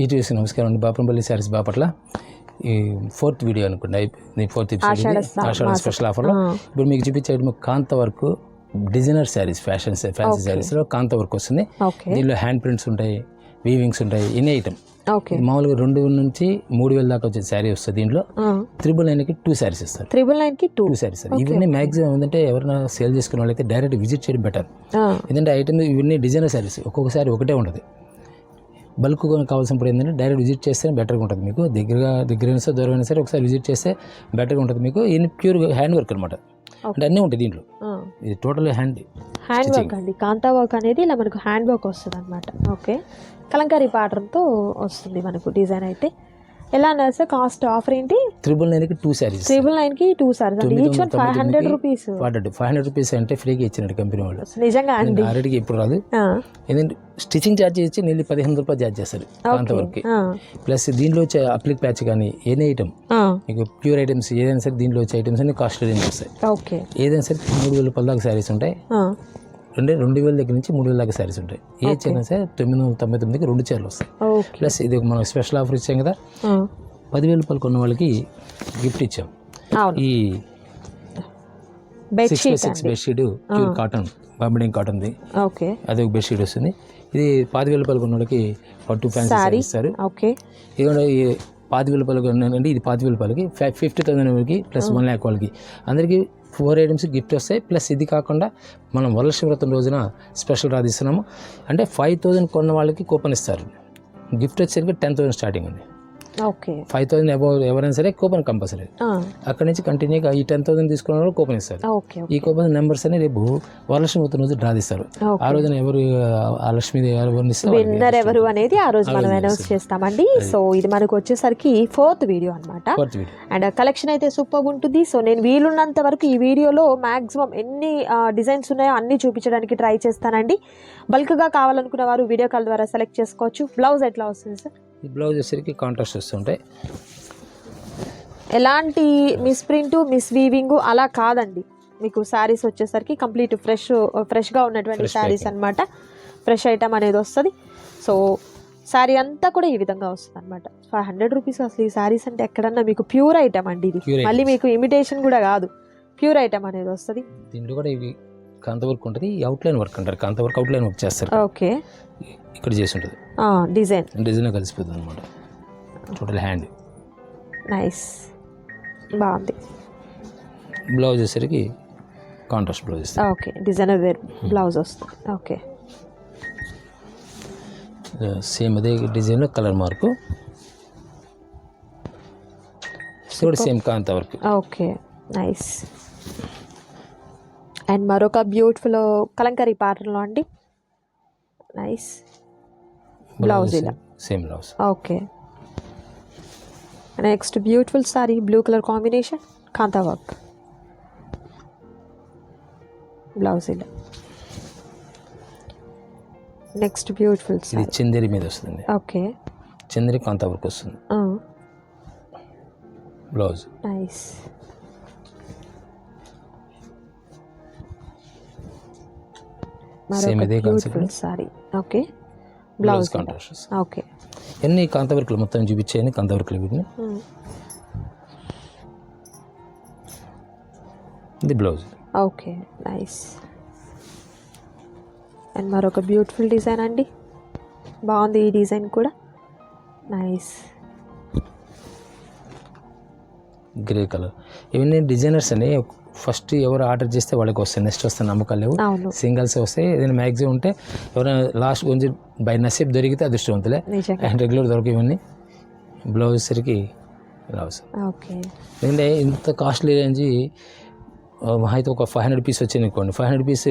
ఈటీవీసీ నమస్కారం అండి. బాపనపల్లి శారీస్ బాపట్ల ఈ 4th వీడియో అనుకోండి, ఫోర్త్ ఎపిసోడ్ ఆషాఢ స్పెషల్ ఆఫర్లో. ఇప్పుడు మీకు చూపించేది కాంత వర్క్ డిజైనర్ శారీస్, ఫ్యాన్సీ శారీస్లో కాంత వర్క్ వస్తుంది. దీనిలో హ్యాండ్ ప్రింట్స్ ఉంటాయి, వీవింగ్స్ ఉంటాయి, ఇన్ని ఐటమ్. మామూలుగా 2 నుంచి 3,000 దాకా వచ్చే శారీ వస్తుంది. దీంట్లో 999కి 2 శారీస్ ఇస్తారు. 999కి 2 శారీస్. ఇవన్నీ మాక్సిమం ఏంటంటే ఎవరైనా సేల్ చేసుకునే వాళ్ళైతే డైరెక్ట్ విజిట్ చేయడం బెటర్. ఎందుకంటే ఐటమ్ ఇవన్నీ డిజైనర్ శారీస్, ఒక్కొక్కసారి ఒకటే ఉంటుంది. బల్క్ కావాల్సినప్పుడు ఏంటంటే డైరెక్ట్ విజిట్ చేస్తే బెటర్గా ఉంటుంది. మీకు దగ్గరైనా సరే దూరమైనా సరే ఒకసారి విజిట్ చేస్తే బెటర్గా ఉంటుంది. మీకు ఇన్ని ప్యూర్ హ్యాండ్ వర్క్ అనమాట. అంటే అన్నీ ఉంటాయి దీంట్లో. ఇది టోటల్ హ్యాండ్ వర్క్ అండి. కాంతా వర్క్ అనేది ఇలా మనకు హ్యాండ్ వర్క్ వస్తుంది అనమాట. ఓకే, కలంకారీ ప్యాటర్న్తో వస్తుంది మనకు డిజైన్. అయితే ఎలా అన్నారు సార్ కాస్ట్ ఆఫర్ ఏంటి? 999కి 2 శారీస్. 999కి 2 శారీస్ అంటే ఈచ్ వన్ 500 రూపీస్. 500 రూపీస్ అంటే ఫ్రీగా ఇచ్చినట్టు కంపెనీ వాళ్ళు. నిజంగా అండి, ఆల్రెడీ ఇప్పుడు రాదు. ఏంటంటే స్టిచ్చింగ్ ఛార్జ్ ఇచ్చి నెల్లి 1500 రూపాయలు ఛార్జ్ చేస్తారు కాంత వర్క్. ప్లస్ దీంట్లో వచ్చే అప్లిక్ ప్యాచ్ కానీ ఎనీ ఐటమ్ మీకు ప్యూర్ ఐటమ్స్ ఏదైనా సరే దీంట్లో వచ్చే ఐటమ్స్ అన్ని కాస్ట్ రేంజ్ వస్తాయి. ఓకే, ఏదైనా సరే 3,000 రూపాయల దాకా శారీస్ ఉంటాయి. 2,000 దగ్గర నుంచి 3,000 దాకా శారీస్ ఉంటాయి. ఏ చీర సరే 999కి 2 చీరలు వస్తాయి. ప్లస్ ఇది మనం స్పెషల్ ఆఫర్ ఇచ్చాం కదా, 10,000 రూపాయలు కొన్న వాళ్ళకి గిఫ్ట్ ఇచ్చాం. ఈ 6x6 బెడ్షీట్ ప్యూర్ కాటన్, బాంబిడింగ్ కాటన్ది. ఓకే, అది ఒక బెడ్షీట్ వస్తుంది. ఇది 10,000 రూపాయలు కొన్న వాళ్ళకి పట్టు ఫ్యాన్సీ శారీ ఇస్తారు. ఓకే, ఇదిగోండి 10,000 రూపాయలు కొన్నానండి. ఇది 10,000 రూపాయలకి 50,000 వాళ్ళకి ప్లస్ 1 lakh వాళ్ళకి అందరికీ 4 ఐటమ్స్ గిఫ్ట్ వస్తాయి. ప్లస్ ఇది కాకుండా మనం వరలక్ష్మి వ్రతం రోజున స్పెషల్ రాదిస్తున్నాము. అంటే 5,000 కొన్న వాళ్ళకి కూపన్ ఇస్తారు. గిఫ్ట్ వచ్చేసరికి 10,000 స్టార్టింగ్ అండి. ఓకే, 5,000 అబౌవ్ ఎవరైనా సరే కూపన్ కంపల్సరీ. అక్కడ నుంచి కంటిన్యూగా ఈ 10,000 తీసుకున్న వాళ్ళు కూపన్ ఇస్తారు. ఈ కూపన్ నెంబర్స్ అని రేపు వరలక్ష్మి వ్రతం రోజు డ్రా తీస్తారు. ఆ రోజున ఎవరు ఆ లక్ష్మీ విన్నర్ ఎవరు అనేది ఆ రోజు మనం అనౌన్స్ చేస్తామండి. సో ఇది మనకు వచ్చేసరికి 4th వీడియో అనమాట. అండ్ కలెక్షన్ అయితే సూపర్ ఉంటుంది. సో నేను వీలున్నంత వరకు ఈ వీడియోలో మాక్సిమం ఎన్ని డిజైన్స్ ఉన్నాయో అన్ని చూపించడానికి ట్రై చేస్తానండి. బల్క్గా కావాలనుకున్న వారు వీడియో కాల్ ద్వారా సెలెక్ట్ చేసుకోవచ్చు. బ్లౌజ్ ఎట్లా వస్తుంది సార్? ఈ బ్లౌజ్ వచ్చేసరికి కాంట్రాస్ట్ వస్తుంటాయి. ఎలాంటి మిస్ ప్రింట్ మిస్ వీవింగ్ అలా కాదండి. మీకు శారీస్ వచ్చేసరికి కంప్లీట్ ఫ్రెష్గా ఉన్నటువంటి శారీస్ అనమాట. ఫ్రెష్ ఐటమ్ అనేది వస్తుంది. సో శారీ అంతా కూడా ఈ విధంగా వస్తుంది అనమాట. 500 రూపీస్ అసలు ఈ శారీస్ అంటే ఎక్కడన్నా మీకు ప్యూర్ ఐటమ్ అండి. ఇది మళ్ళీ మీకు ఇమిటేషన్ కూడా కాదు, ప్యూర్ ఐటమ్ అనేది వస్తుంది. దీంట్లో కూడా ఇవి కాంత వర్క్ ఉంటుంది. అవుట్లైన్ వర్క్ అంటారు. కాంత వర్క్ అవుట్లైన్ వర్క్ చేస్తారు. ఓకే, ఇక్కడ చేసి ఉంటుంది. డిజైన్ కలిసిపోతుంది అనమాట. టోటల్ హ్యాండ్ నైస్, బాగుంది. బ్లౌజ్ వచ్చేసరికి కాంట్రాస్ట్ బ్లౌజ్ ఇస్తుంది. ఓకే, డిజైనర్ వేర్ బ్లౌజ్ వస్తుంది. ఓకే, సేమ్ అదే డిజైన్లో కలర్ మార్పు కూడా same kantha work. Okay, nice. And మరొక బ్యూటిఫుల్ కలంకారీ ప్యాటర్న్లో అండి. నైస్ బ్లౌజ్ ఇలా same blouse. Okay, next beautiful sari blue colour combination kantha work blouse ఇలా. నెక్స్ట్ బ్యూటిఫుల్ ఇది చందేరి మీద వస్తుంది. ఓకే, చందేరి కాంతా వర్క్ వస్తుంది. Blouse nice. సేమ్ ఇదే concept sorry. Okay, blouse contrast. Okay, ఎన్ని కాంత వర్క్లు మొత్తం చూపించాయని కాంత వర్క్లు వీటిని. ఇది బ్లౌజ్. Okay, nice. అండ్ మరొక బ్యూటిఫుల్ డిజైన్ అండి. బాగుంది ఈ డిజైన్ కూడా. Nice grey colour. ఇవన్నీ డిజైనర్స్ అని ఫస్ట్ ఎవరు ఆర్డర్ చేస్తే వాళ్ళకి వస్తాయి. నెక్స్ట్ వస్తాయి నమ్మకాలు లేవు. సింగిల్స్ వస్తాయి. ఏదైనా మ్యాక్సిమం ఉంటే ఎవరైనా లాస్ట్ కొంచెం బై నసీబ్ దొరికితే అదృష్టవంతులే. అండ్ రెగ్యులర్ దొరక ఇవన్నీ. బ్లౌజ్ సరికి బ్లౌజ్. ఓకే, ఎందుకంటే ఇంత కాస్ట్లీ రేంజ్ అయితే ఒక 500 పీస్ వచ్చింది అనుకోండి. 500 పీస్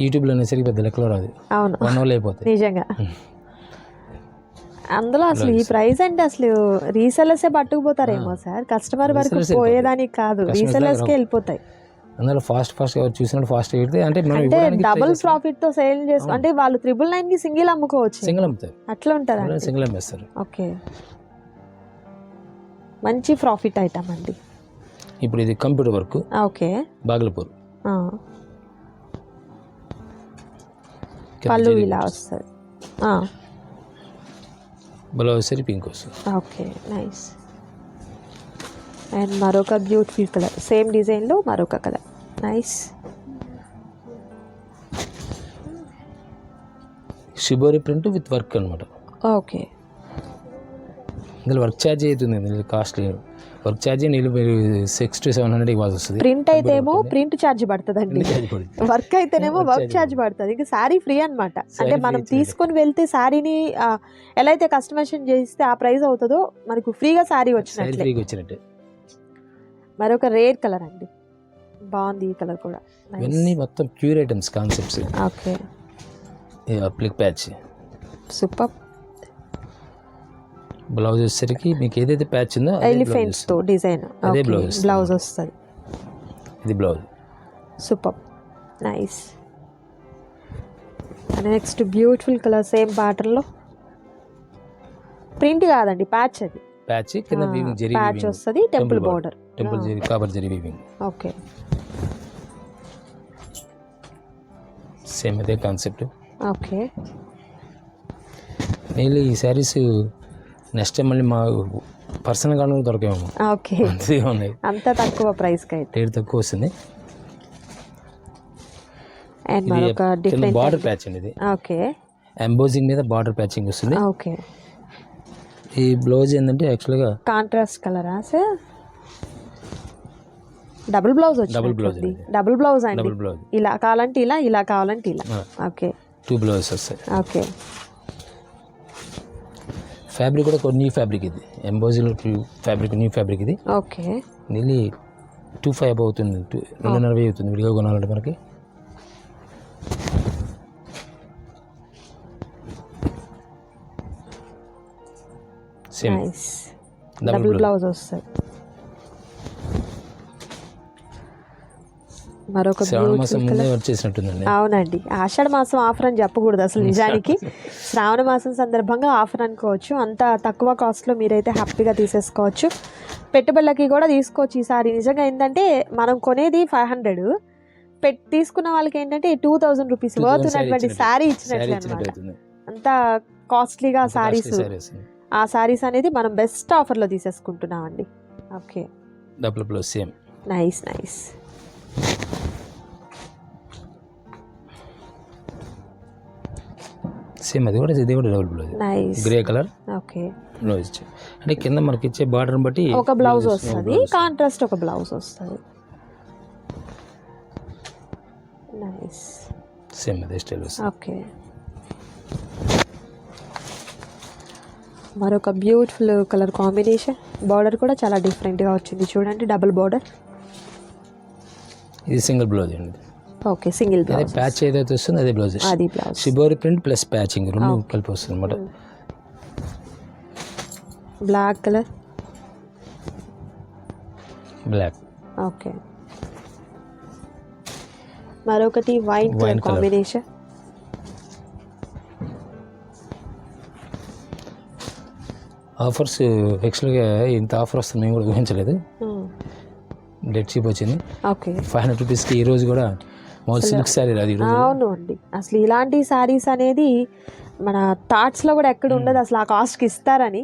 యూట్యూబ్లో అనేసరికి పెద్ద లెక్కలో రాదు. 1 hour అయిపోతుంది నిజంగా. అందులో అసలు ఈ ప్రైస్ అంటే అసలు రీసెల్లర్సే పట్టుకుపోతారేమో సార్. కస్టమర్ వరకు పోయేదానికి కాదు, రీసెల్లర్స్కే వెళ్ళిపోతాయి. అందులో ఫాస్ట్ ఎవరు చూసినట్టు ఫాస్ట్ పెడితే అంటే డబుల్ ప్రాఫిట్ తో సేల్ చేస్తారు. అంటే వాళ్ళు 999కి సింగిల్ అమ్ముకోవచ్చు. సింగిల్ అమ్ముతారు. అట్లా ఉంటారు. సింగిల్ అమ్మేస్తారు. ఓకే, మంచి ప్రాఫిట్ ఐటమ్ అండి. ఇప్పుడు ఇది కంప్యూటర్ వర్క్. ఓకే, బాగలపూర్ పళ్ళు ఇలా వస్తుంది. బ్లౌజ్ సరి పింక్ వస్తుంది. Okay nice. అండ్ మరొక బ్యూటిఫుల్ కలర్, సేమ్ డిజైన్లో మరొక colour, nice. Shibori print with work అనమాట. ఓకే. ఇందులో వర్క్ ఛార్జ్ అవుతుంది, ఇందులో కాస్ట్లీ వర్క్ ఛార్జ్ నీళ్ళు 600 to 700 ఇవ్వాల్సి వస్తుంది. ప్రింట్ అయితే ఏమో ప్రింట్ ఛార్జ్ పడుతుందండి, వర్క్ అయితేనేమో వర్క్ ఛార్జ్ పడుతుంది. ఇంకా శారీ ఫ్రీ అనమాట. అంటే మనం తీసుకొని వెళ్తే శారీని ఎలా అయితే కస్టమైజేషన్ చేస్తే ఆ ప్రైస్ అవుతుందో మనకు ఫ్రీగా శారీ వచ్చినట్టే. మరొక రేర్ కలర్ అండి, బాగుంది ఈ కలర్ కూడా. ఇవన్నీ మొత్తం pure items concepts. Okay. Applique patch super. Blouse వచ్చేసరికి మీకు ఏదైతే ప్యాచ్ ఉందో ఎలిఫెంట్స్ తో డిజైన్, అదే బ్లౌజ్ వస్తుంది. ఇది blouse. Super nice. Next beautiful colour, same pattern లో, ప్రింట్ కాదండి ప్యాచ్, అది ప్యాచ్ కింద వీవింగ్ జరీ ప్యాచ్ వస్తుంది, temple border, temple zari copper zari weaving. Okay. Same అదే కాన్సెప్ట్. ఓకే. నేను ఈ శారీస్ నెక్స్ట్ టైం మళ్ళీ మా పర్సనల్గా దొరకేమో. ఓకే. ఉన్నాయి, అంత తక్కువ ప్రైస్కి అయితే రేట్ తక్కువ వస్తుంది. అండ్ మరొక డిఫరెంట్ బార్డర్ ప్యాచ్ అండి ఇది. ఓకే. ఎంబోజింగ్ మీద బార్డర్ ప్యాచింగ్ వస్తుంది. ఓకే. ఈ బ్లౌజ్ ఏంటంటే యాక్చువల్గా కాంట్రాస్ట్ కలరా సార్? డబుల్ బ్లౌజ్ వచ్చింది. డబుల్ బ్లౌజ్ అండి. డబుల్ బ్లౌజ్, ఇలా కావాలంటే ఇలా, ఇలా కావాలంటే ఇలా. ఓకే. 2 బ్లౌజెస్ వస్తాయి. ఓకే. ఫ్యాబ్రిక్ కూడా కొన్ని న్యూ ఫ్యాబ్రిక్, ఇది ఎంబోజింగ్ ఫ్యాబ్రిక్, న్యూ ఫ్యాబ్రిక్ ఇది. ఓకే. నియర్లీ 25 అవుతుంది, 240 అవుతుంది విడిగా కొనాలంటే మనకి. సేమ్ డబుల్ బ్లౌజ్ వస్తుంది. మరొక వచ్చేసినట్టుందండి. అవునండి, ఆషాఢ మాసం ఆఫర్ అని చెప్పకూడదు అసలు, నిజానికి శ్రావణ మాసం సందర్భంగా ఆఫర్ అనుకోవచ్చు. అంత తక్కువ కాస్ట్లో మీరైతే హ్యాపీగా తీసేసుకోవచ్చు, పెట్టుబడులకి కూడా తీసుకోవచ్చు. ఈసారి నిజంగా ఏంటంటే మనం కొనేది 500, తీసుకున్న వాళ్ళకి ఏంటంటే 2000 రూపీస్ వర్త్ ఉన్నటువంటి శారీ ఇచ్చినట్లే అనమాట. అంత కాస్ట్లీగా శారీస్, ఆ శారీస్ అనేది మనం బెస్ట్ ఆఫర్లో తీసేసుకుంటున్నామండి. Okay. Double blouse same. Nice nice. Same అది కూడా, ఇది కూడా double blouse, grey colour. Okay. Blouse అంటే కింద మనకి ఇచ్చే బార్డర్ బట్టి ఒక బ్లౌజ్ వస్తుంది, కాంట్రాస్ట్ ఒక బ్లౌజ్ వస్తుంది. నైస్. సేమ్ అదే స్టైల్ వస్తుంది. ఓకే. మరొక బ్యూటిఫుల్ కలర్ కాంబినేషన్, బార్డర్ కూడా చాలా డిఫరెంట్గా వచ్చింది చూడండి, డబుల్ బార్డర్. ఇది సింగిల్ బ్లౌజ్ అండి. ఓకే. సింగిల్ బ్లౌజ్, ప్యాచ్ ఏదైతే వస్తుందో అదే బ్లౌజ్. అది blouse. Shibori print plus patching రెండు కలిపి వస్తుంది అనమాట. Black colour, black. ఓకే. మరొకటి వైన్ కలర్ కాంబినేషన్. ఆఫర్స్ యాక్చువల్గా ఇంత ఆఫర్ వస్తుంది మేము కూడా ఊహించలేదు. డెడ్ చీప్ వచ్చింది. ఓకే. 500 రూపీస్కి ఈ రోజు కూడా సిల్క్ శారీ రాదు. అవును అండి, అసలు ఇలాంటి శారీస్ అనేది మన థాట్స్లో కూడా ఎక్కడ ఉండదు అసలు ఆ కాస్ట్కి ఇస్తారని.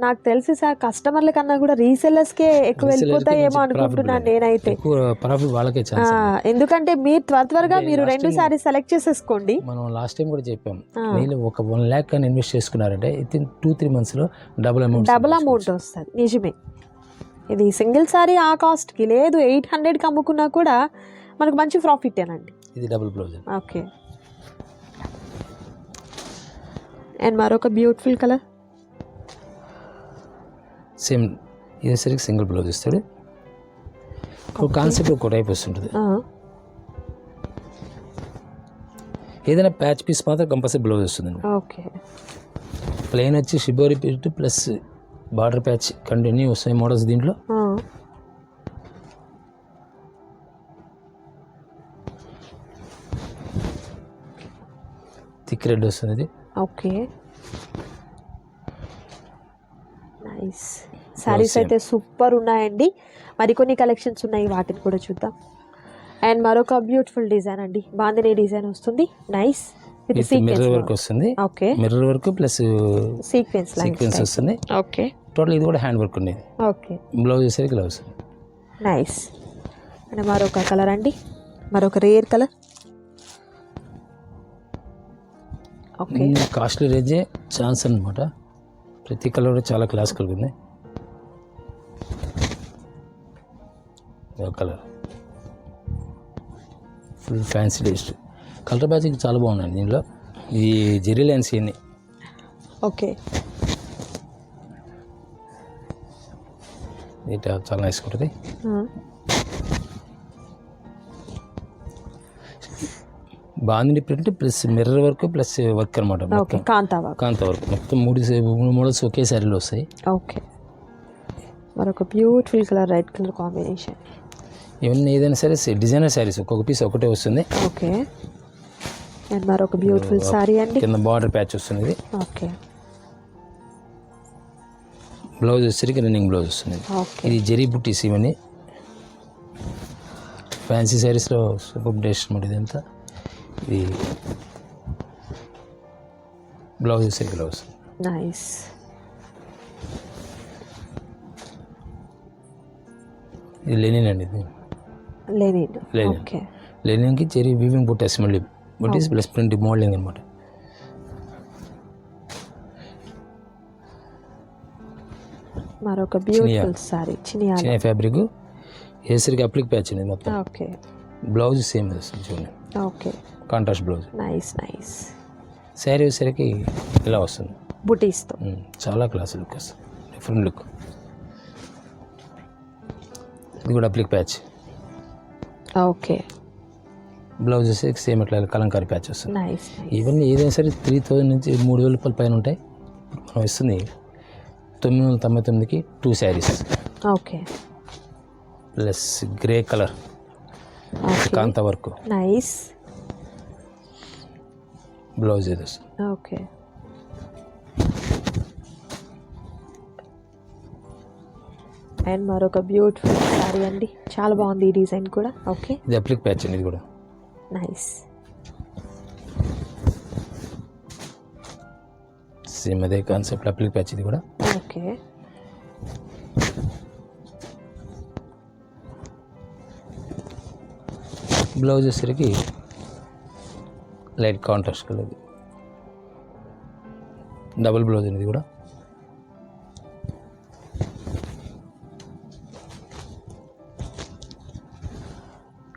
నాకు తెలిసి సార్ కస్టమర్ల కన్నా కూడా రీసెల్లర్స్కే ఎక్కువ వెళ్ళిపోతాయేమో అనుకుంటున్నాను నేనైతే. వాళ్ళకే ఎందుకంటే మీరు త్వరగా మీరు 2 శారీస్ సెలెక్ట్ చేసేసుకోండి. మనం లాస్ట్ టైం కూడా చెప్పాం, మీరు ఒక 1 lakh అని ఇన్వెస్ట్ చేసుకున్నారంటే with in 2-3 months double amount వస్తుంది. నిజమే, ఇది సింగిల్ శారీ ఆ కాస్ట్కి లేదు 800కి అమ్ముకున్నా కూడా మనకు మంచి ప్రాఫిట్ ఏనండి. ఇది డబుల్ బ్లౌజ్. ఓకే. అండ్ మరొక బ్యూటిఫుల్ కలర్, సేమ్ ఇదేసరికి సింగిల్ బ్లౌజ్ ఇస్తాడు. కాన్సెప్ట్ ఒక టైప్ వస్తుంటుంది. ఏదైనా ప్యాచ్ పీస్ మాత్రం కంపల్సరీ బ్లౌజ్ వస్తుందండి. ఓకే. ప్లెయిన్ వచ్చి shibori piece plus border patch continue వస్తాయి మోడల్స్ దీంట్లో. థిక్ రెడ్ వస్తుంది. ఓకే. నైస్. శారీస్ అయితే సూపర్ ఉన్నాయండి. మరికొన్ని కలెక్షన్స్ ఉన్నాయి, వాటిని కూడా చూద్దాం. అండ్ మరొక బ్యూటిఫుల్ డిజైన్ అండి, బాందినీ డిజైన్ వస్తుంది. నైస్. విత్ మిర్రర్ వర్క్ వస్తుంది. Okay, mirror work plus sequence వస్తుంది. ఓకే టోటల్ ఇది కూడా హ్యాండ్ వర్క్ ఉండేది. ఓకే, బ్లౌజ్ వచ్చేసరికి ఇలా వస్తుంది. నైస్. అండ్ మరొక కలర్ అండి, మరొక రేర్ కలర్. ఓకే, కాస్ట్లీ రేంజే ఛాన్స్ అనమాట. ప్రతి కలర్ కూడా చాలా క్లాసికల్గా ఉంది. Colour full fancy taste. Colour matching చాలా బాగున్నాయి దీనిలో. ఈ జెరీ లైన్స్ ఇవన్నీ. ఓకే, ఇది చాలా నైస్ ఉంటుంది. బాగుంది print plus mirror work plus work అనమాట. ఓకే, కాంతా వర్క్ మొత్తం మూడు మోడల్స్ ఒకే శారీలో వస్తాయి. ఓకే, మరొక beautiful colour red colour combination. ఇవన్నీ ఏదైనా సరే డిజైనర్ శారీస్ ఒక్కొక్క పీస్ ఒకటే వస్తుంది. ఓకే, అండ్ మరొక బ్యూటిఫుల్ సారీ అండి. కింద బార్డర్ ప్యాచ్ వస్తుంది ఇది. ఓకే, బ్లౌజ్ వచ్చేసరికి రన్నింగ్ బ్లౌజ్ వస్తుంది. ఓకే, ఇది జెరీ బుట్టీస్. ఇవన్నీ ఫ్యాన్సీ శారీస్లో సూపర్ టేస్ట్ అనమాట. ఇదంతా ఇది బ్లౌజ్ వచ్చేసరికి ఇలా వస్తుంది. నైస్. ఇది లెనిన్ అండి. ఇది లెనిన్. ఓకే, లెనిన్కి చెరీ వీవింగ్ బుట్టేస్, మళ్ళీ బుట్టీస్ ప్లస్ ప్రింట్ మోడలింగ్ అనమాట. మరొక బ్యూటిఫుల్ సారీ చినియా ఫ్యాబ్రిక్. వేసరికి అప్లిక్ ప్యాచ్ అనేది మొత్తం. ఓకే, బ్లౌజ్ సేమ్ వస్తుంది చూడండి. Okay, contrast blouse. Nice. Sari వచ్చేసరికి ఇలా వస్తుంది బుటీస్తో. చాలా క్లాస్ లుక్ వస్తుంది, డిఫరెంట్ లుక్. ఇది కూడా అప్లిక్ ప్యాచ్. ఓకే, బ్లౌజ్ వచ్చేసరికి సేమ్ ఇట్లా కలంకారీ ప్యాచ్ వస్తుంది. నైస్. ఇవన్నీ ఏదైనా సరే 3000 నుంచి 3000 రూపాయల పైన ఉంటాయి. మనం ఇస్తుంది 999కి 2 saris. Okay, plus grey colour kantha work. Nice. Blouse ఇది వస్తుంది. ఓకే, అండ్ మరొక బ్యూటిఫుల్ సారీ అండి. చాలా బాగుంది ఈ డిజైన్ కూడా. ఓకే, ఇది అప్లిక్ ప్యాచ్ అండి. ఇది కూడా నైస్. సేమ్ అదే కాన్సెప్ట్ అప్లిక్ ప్యాచ్. ఇది కూడా ఓకే, బ్లౌజ్ వచ్చేసరికి light contrast colour. Double blouse ఇది కూడా.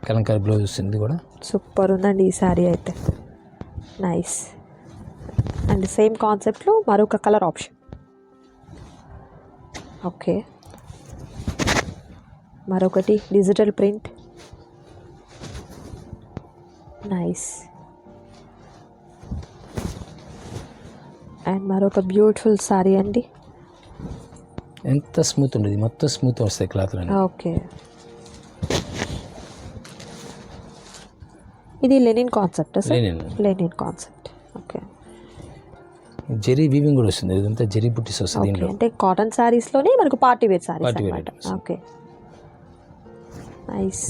కలంకారీ బ్లౌజ్ వస్తుంది కూడా. సూపర్ ఉందండి ఈ సారీ అయితే. నైస్. అండ్ సేమ్ కాన్సెప్ట్లో మరొక కలర్ ఆప్షన్. ఓకే, మరొకటి డిజిటల్ ప్రింట్. నైస్. అండ్ మరొక బ్యూటిఫుల్ సారీ అండి. ఎంత స్మూత్ ఉండేది, మొత్తం స్మూత్ వస్తాయి క్లాత్. ఓకే, ఇది linen concept. Linen concept. Okay, zari weaving కూడా వస్తుంది. ఇదంతా జెరీ బుట్టీస్ వస్తుంది దీంట్లో. అంటే కాటన్ శారీస్లోనే మనకు పార్టీ వేర్ శారీస్ అన్నమాట. Okay, nice.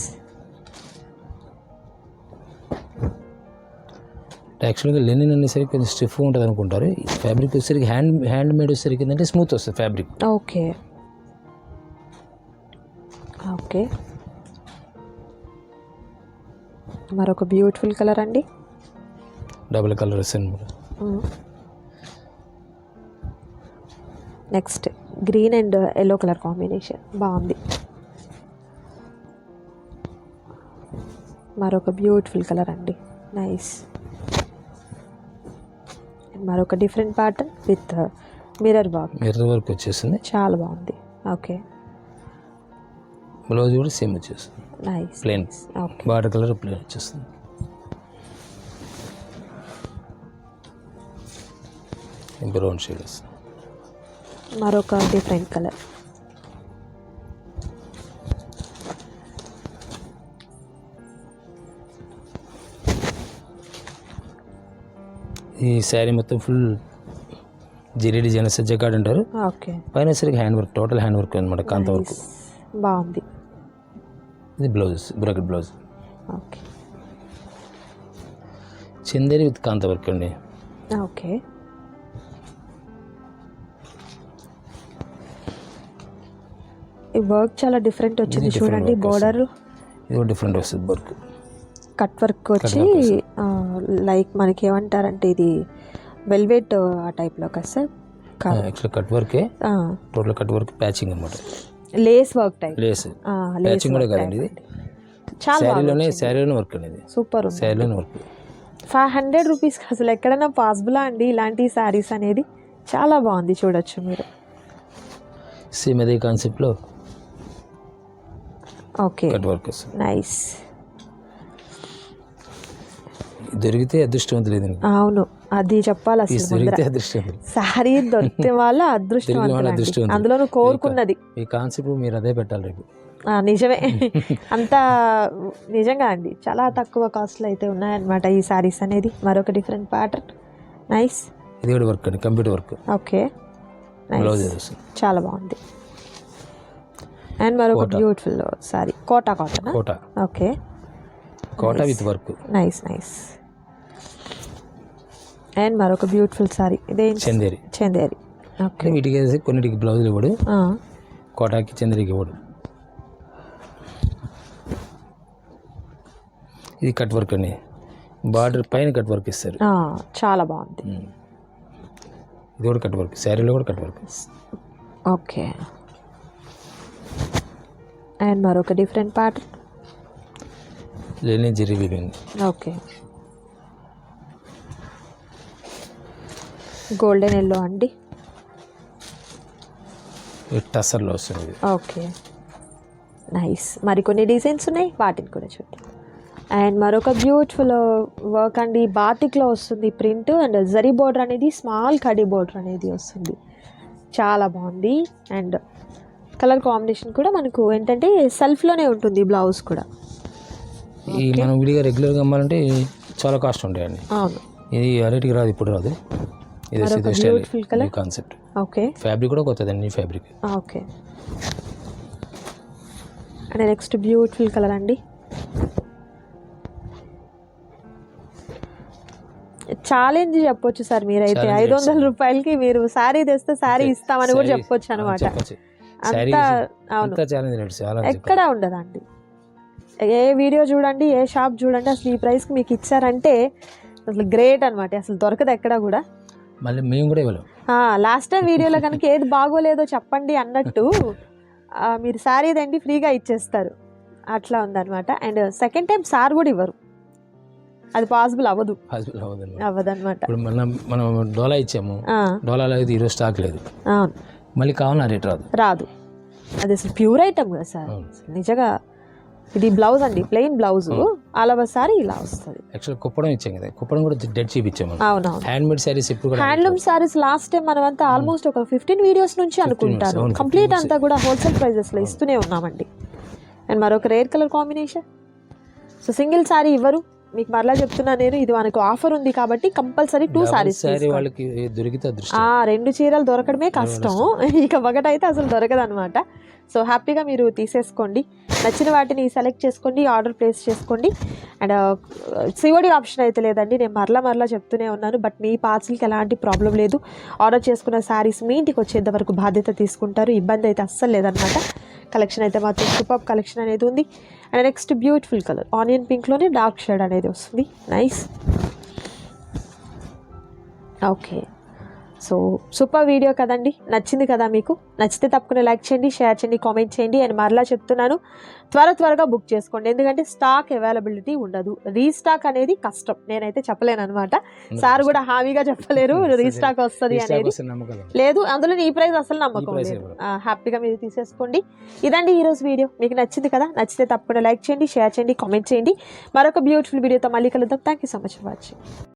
యాక్చువల్గా లెనిన్ అనేసరికి కొంచెం స్టిఫ్ ఉంటుంది అనుకుంటారు. ఫ్యాబ్రిక్ వచ్చేసరికి హ్యాండ్ మేడ్ వచ్చేసరికి ఏంటంటే స్మూత్ వస్తుంది ఫ్యాబ్రిక్. ఓకే, ఓకే, మరొక బ్యూటిఫుల్ కలర్ అండి. డబుల్ కలర్ వస్తుంది. Next green and yellow colour combination బాగుంది. మరొక బ్యూటిఫుల్ కలర్ అండి. నైస్. మరొక different pattern with mirror work వచ్చేస్తుంది. చాలా బాగుంది. ఓకే, బ్లౌజ్ కూడా సేమ్ వచ్చేస్తుంది. Nice. Plain. Okay, border colour plain వచ్చేస్తుంది. బ్రౌన్ షేడ్ వస్తుంది. మరొక డిఫరెంట్ కలర్. ఈ శారీ మొత్తం ఫుల్ జెరీ డిజైన్ సజ్జకాడ్ అంటారు. ఓకే, పైన సరికి hand work, total hand work అనమాట, కాంత వర్క్. బాగుంది. ఇది blouse, brocade blouse. Okay, Chanderi with kantha work అండి. ఓకే. ఈ వర్క్ చాలా డిఫరెంట్ వచ్చింది చూడండి. బోర్డర్ ఇది డిఫరెంట్ వస్తుంది వర్క్. కట్ వర్క్ వచ్చి లైక్ మనకి ఏమంటారంటే ఇది వెల్వెట్ ఆ టైప్లో కదా సార్? యాక్చువల్ కట్ వర్కే, టోటల్ కట్ వర్క్, ప్యాచింగ్ అనమాట. Lace work type. Lace patching కూడా కాదండి ఇది. శారీలోనే వర్క్ అండి ఇది. సూపర్. శారీలోనే వర్క్. 500 రూపీస్ అసలు ఎక్కడైనా పాసిబులా అండి ఇలాంటి శారీస్ అనేది? చాలా బాగుంది, చూడొచ్చు మీరు. సేమ్ అదే కాన్సెప్ట్లో ఓకే, కట్ వర్క్ వస్తుంది. నైస్. దొరికితే అదృష్టవంతులు లేదండి. అవును, అది చెప్పాలి అసలు. దొరికితే అదృష్టవంతులు. శారీ దొరికితే వాళ్ళ అదృష్టవంతులు, అందులోనూ కోరుకున్నది. ఈ కాన్సెప్ట్ మీరు అదే పెట్టాలి రేపు. నిజమే. అంత నిజంగా అండి, చాలా తక్కువ కాస్ట్లో అయితే ఉన్నాయన్నమాట ఈ శారీస్ అనేది. మరొక డిఫరెంట్ ప్యాటర్న్. నైస్. ఇది కూడా వర్క్ అండి, కంప్యూటర్ వర్క్. ఓకే, చాలా బాగుంది. అండ్ మరొక beautiful sari, Kota cotton. Kota. Okay, Kota with work. Nice nice. And మరొక బ్యూటిఫుల్ సారీ, ఇదేంటి? చందేరి. చందేరి. ఓకే. వీటికి వేసి కొన్నిటికి బ్లౌజులు ఇవ్వడు, కోటాకి చందేరికి ఇవ్వడు. ఇది కట్ వర్క్ అండి, బార్డర్ పైన కట్ వర్క్ ఇస్తారు. చాలా బాగుంది. ఇది కూడా కట్ వర్క్, శారీలో కూడా కట్ వర్క్. ఓకే. అండ్ మరొక డిఫరెంట్ ప్యాటర్న్, లేని zari weaving. Okay. Golden yellow అండి, టసర్లో వస్తుంది. Okay, nice. మరికొన్ని డిజైన్స్ ఉన్నాయి, వాటిని కూడా చూద్దాం. అండ్ మరొక బ్యూటిఫుల్ వర్క్ అండి, బాతిక్లో వస్తుంది ప్రింట్. అండ్ జరీ బోర్డర్ అనేది, స్మాల్ కడీ బోర్డర్ అనేది వస్తుంది. చాలా బాగుంది. అండ్ కలర్ కాంబినేషన్ కూడా మనకు ఏంటంటే సెల్ఫ్లోనే ఉంటుంది బ్లౌజ్ కూడా. ఈ మనం విడిగా రెగ్యులర్గా అమ్మాలంటే చాలా కాస్ట్ ఉంటాయండి. అవును, ఇది రేట్కి రాదు, ఇప్పుడు రాదు. ఇది beautiful colour concept. Okay. Fabric కూడా కొత్తదండి, fabric. Okay. And next beautiful colour అండి, ఛాలెంజ్ చెప్పొచ్చు సార్ మీరైతే. 500 రూపాయలకి మీరు శారీ తెస్తే శారీ ఇస్తామని కూడా చెప్పొచ్చు అనమాట. ఎక్కడా ఉండదండి. ఏ వీడియో చూడండి, ఏ షాప్ చూడండి, అసలు ఈ ప్రైస్కి మీకు ఇచ్చారంటే అసలు గ్రేట్ అనమాట. అసలు దొరకదు ఎక్కడా కూడా. మళ్ళీ మేము కూడా ఇవ్వలేము. లాస్ట్ టైం వీడియోలో కనుక ఏది బాగోలేదో చెప్పండి అన్నట్టు మీరు శారీ దండి ఫ్రీగా ఇచ్చేస్తారు, అట్లా ఉందన్నమాట. అండ్ సెకండ్ టైం సార్ కూడా ఇవ్వరు, అది పాసిబుల్ అవ్వదు అనమాట. ఇప్పుడు మనం డోలా ఇచ్చాము, డోలాలో అయితే ఈరోజు స్టాక్ లేదు. అవును, మళ్ళీ కావాలన్నా రేట్ రాదు. అది అసలు ప్యూర్ ఐటమ్ కదా సార్ నిజంగా. ఇది బ్లౌజ్ అండి, ప్లెయిన్ బ్లౌజ్, అలా సారీ ఇలా వస్తుంది. యాక్చువల్ కుప్పడం ఇచ్చాం కదా, కుప్పడం కూడా డెడ్ చూపించాము. అవునవును, హ్యాండ్మేడ్ సారీస్ ఇప్పుడు హ్యాండ్లూమ్ సారీస్ లాస్ట్ టైం మనం అంతా ఆల్మోస్ట్ ఒక 15 వీడియోస్ నుంచి అనుకుంటాను, కంప్లీట్ అంతా కూడా హోల్సేల్ ప్రైజెస్ లో ఇస్తూనే ఉన్నామండి. అండ్ మరొక rare colour combination. So single sorry ఇవ్వరు మీకు, మరలా చెప్తున్నా నేను. ఇది మనకు ఆఫర్ ఉంది కాబట్టి కంపల్సరీ 2 సారీస్. వాళ్ళకి దొరికితే 2 చీరలు దొరకడమే కష్టం, ఇక ఒకటైతే అసలు దొరకదు అనమాట. సో హ్యాపీగా మీరు తీసేసుకోండి, నచ్చిన వాటిని సెలెక్ట్ చేసుకోండి, ఆర్డర్ ప్లేస్ చేసుకోండి. అండ్ సిఓడి ఆప్షన్ అయితే లేదండి, నేను మరలా చెప్తూనే ఉన్నాను. బట్ మీ పార్సల్కి ఎలాంటి ప్రాబ్లం లేదు. ఆర్డర్ చేసుకున్న శారీస్ మీ ఇంటికి వచ్చేంత వరకు బాధ్యత తీసుకుంటారు, ఇబ్బంది అయితే అస్సలు లేదనమాట. కలెక్షన్ అయితే మాత్రం సూపర్ కలెక్షన్ అనేది ఉంది. And next beautiful colour, onion పింక్లోనే డార్క్ షేడ్ అనేది వస్తుంది. Nice. Okay, so super video కదండి, నచ్చింది కదా మీకు? నచ్చితే తప్పకుండా లైక్ చేయండి, షేర్ చేయండి, కామెంట్ చేయండి. అండ్ మరలా చెప్తున్నాను, త్వరగా బుక్ చేసుకోండి, ఎందుకంటే స్టాక్ అవైలబిలిటీ ఉండదు. రీస్టాక్ అనేది కష్టం, నేనైతే చెప్పలేను అనమాట. సార్ కూడా హామీగా చెప్పలేరు రీస్టాక్ వస్తుంది అనేది లేదు. అందులో ఈ ప్రైస్ అసలు నమ్మకం లేదు. హ్యాపీగా మీరు తీసేసుకోండి. ఇదండి ఈరోజు వీడియో, మీకు నచ్చింది కదా? నచ్చితే తప్పకుండా లైక్ చేయండి, షేర్ చేయండి, కామెంట్ చేయండి. మరొక బ్యూటిఫుల్ వీడియోతో మళ్ళీ కలుద్దాం. Thank you so much for watching.